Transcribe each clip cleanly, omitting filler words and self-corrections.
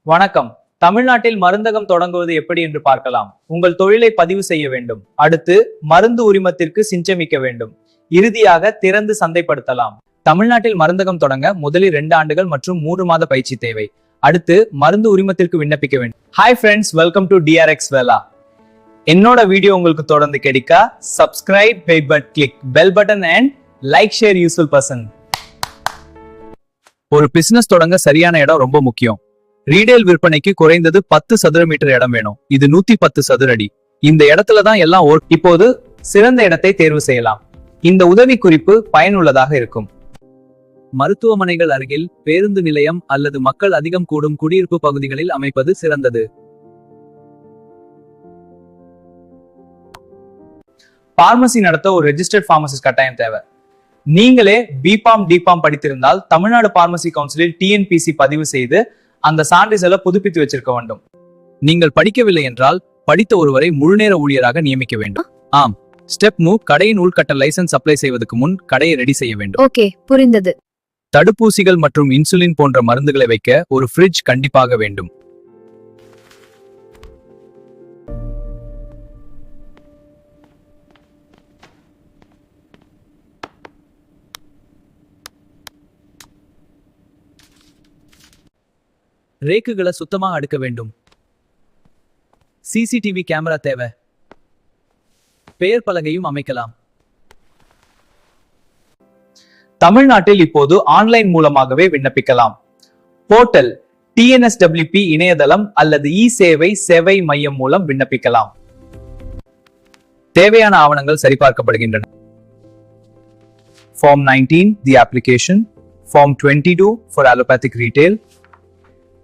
வணக்கம். தமிழ்நாட்டில் மருந்தகம் தொடங்குவது எப்படி என்று பார்க்கலாம். உங்கள் தொழிலை பதிவு செய்ய வேண்டும். அடுத்து மருந்து உரிமத்திற்கு சிஞ்சமிக்க வேண்டும். இறுதியாக திறந்து சந்தைப்படுத்தலாம். தமிழ்நாட்டில் மருந்தகம் தொடங்க முதலில் 2 ஆண்டுகள் மற்றும் 3 மாத பயிற்சி தேவை. அடுத்து மருந்து உரிமத்திற்கு விண்ணப்பிக்க வேண்டும். Hi friends, welcome to DRX வேலா. என்னோட வீடியோ உங்களுக்கு தொடர்ந்து கிடைக்க subscribe, click bell button and like, share useful person. ஒரு பிசினஸ் தொடங்க சரியான இடம் ரொம்ப முக்கியம். ரீடேல் விற்பனைக்கு குறைந்தது 10 சதுர மீட்டர் இடம் வேணும். இது 110 சதுர அடி. இந்த இடத்துல தான் எல்லாம் இப்போது சிறந்த இடத்தை தேர்வு செய்யலாம். இந்த உதவி குறிப்பு பயனுள்ளதாக இருக்கும். மருத்துவமனைகள் அருகில், பேருந்து நிலையம் அல்லது மக்கள் அதிகம் கூடும் குடியிருப்பு பகுதிகளில் அமைப்பது சிறந்தது. பார்மசி நடத்த ஒரு ரெஜிஸ்டர்ட் பார்மசிஸ்ட் கட்டாயம் தேவை. நீங்களே பிபாம் டிபாம் படித்திருந்தால் தமிழ்நாடு பார்மசி கவுன்சிலில் TNPC பதிவு செய்து அந்த சான்றிதழை புதுப்பித்து வச்சிருக்க வேண்டும். நீங்கள் படிக்கவில்லை என்றால் படித்த ஒருவரை முழுநேர ஊழியராக நியமிக்க வேண்டும். ஆம், ஸ்டெப் மூவ். கடையின் உள்கட்ட லைசன்ஸ் அப்ளை செய்வதற்கு முன் கடையை ரெடி செய்ய வேண்டும். ஓகே, புரிந்தது. தடுப்பூசிகள் மற்றும் இன்சுலின் போன்ற மருந்துகளை வைக்க ஒரு ஃப்ரிட்ஜ் கண்டிப்பாக வேண்டும். ரேக்குகளை சுத்தமாக அடுக்க வேண்டும். CCTV கேமரா தேவை. பெயர் பலகையும் அமைக்கலாம். தமிழ்நாட்டில் இப்போது ஆன்லைன் மூலமாகவே விண்ணப்பிக்கலாம். போர்ட்டல் TNSWP இணையதளம் அல்லது சேவை மையம் மூலம் விண்ணப்பிக்கலாம். தேவையான ஆவணங்கள் சரிபார்க்கப்படுகின்றன. Form 19 the application, Form 22 for allopathic retail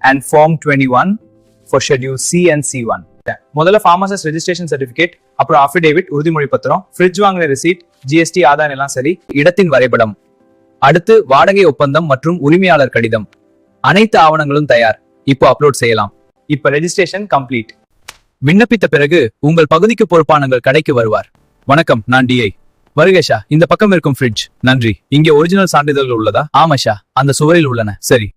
and Form 21 for Schedule C and C1. முதல்ல pharmacist registration certificate, அப்புறம் affidavit உறுதிமொழி பத்திரம், ஃப்ரிட்ஜ் வாங்கின receipt, GST ஆதாரம் எல்லாம் சரி, இடத்தின் வரைபடம். அடுத்து வாடகை ஒப்பந்தம் மற்றும் உரிமையாளர் கடிதம். அனைத்து ஆவணங்களும் தயார். இப்போ அப்லோட் செய்யலாம். இப்ப ரெஜிஸ்ட்ரேஷன் கம்ப்ளீட். விண்ணப்பித்த பிறகு உங்கள் பகுதிக்கு பொறுப்பானங்கள் கடைக்கு வருவார். வணக்கம், நான் DI. வருகேஷா, இந்த பக்கம் இருக்கும் ஃப்ரிட்ஜ். நன்றி. இங்கே ஒரிஜினல் சான்றிதழ்கள் உள்ளதா? ஆமாஷா, அந்த சுவரில் உள்ளன. சரி,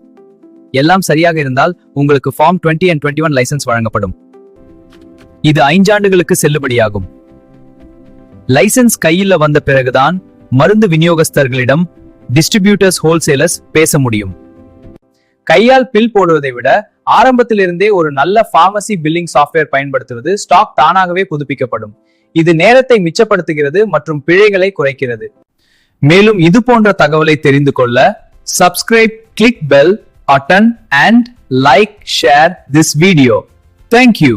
எல்லாம் சரியாக இருந்தால் உங்களுக்கு Form 20 and 21 லைசன்ஸ் வழங்கப்படும். இது 5 ஆண்டுகளுக்கு செல்லுபடியாகும். லைசன்ஸ் கையில் வந்த பிறகுதான் மருந்து விநியோகஸ்தர்களிடம், டிஸ்ட்ரிபியூட்டர்ஸ், ஹோல்சேலர்ஸ் பேச முடியும். கையால் பில் போடுவதை விட ஆரம்பத்திலிருந்தே ஒரு நல்ல பார்மசி பில்லிங் சாஃப்ட்வேர் பயன்படுத்துவது ஸ்டாக் தானாகவே புதுப்பிக்கப்படும். இது நேரத்தை மிச்சப்படுத்துகிறது மற்றும் பிழைகளை குறைக்கிறது. மேலும் இது போன்ற தகவலை தெரிந்து கொள்ள subscribe, click bell button and like, share this video. Thank you.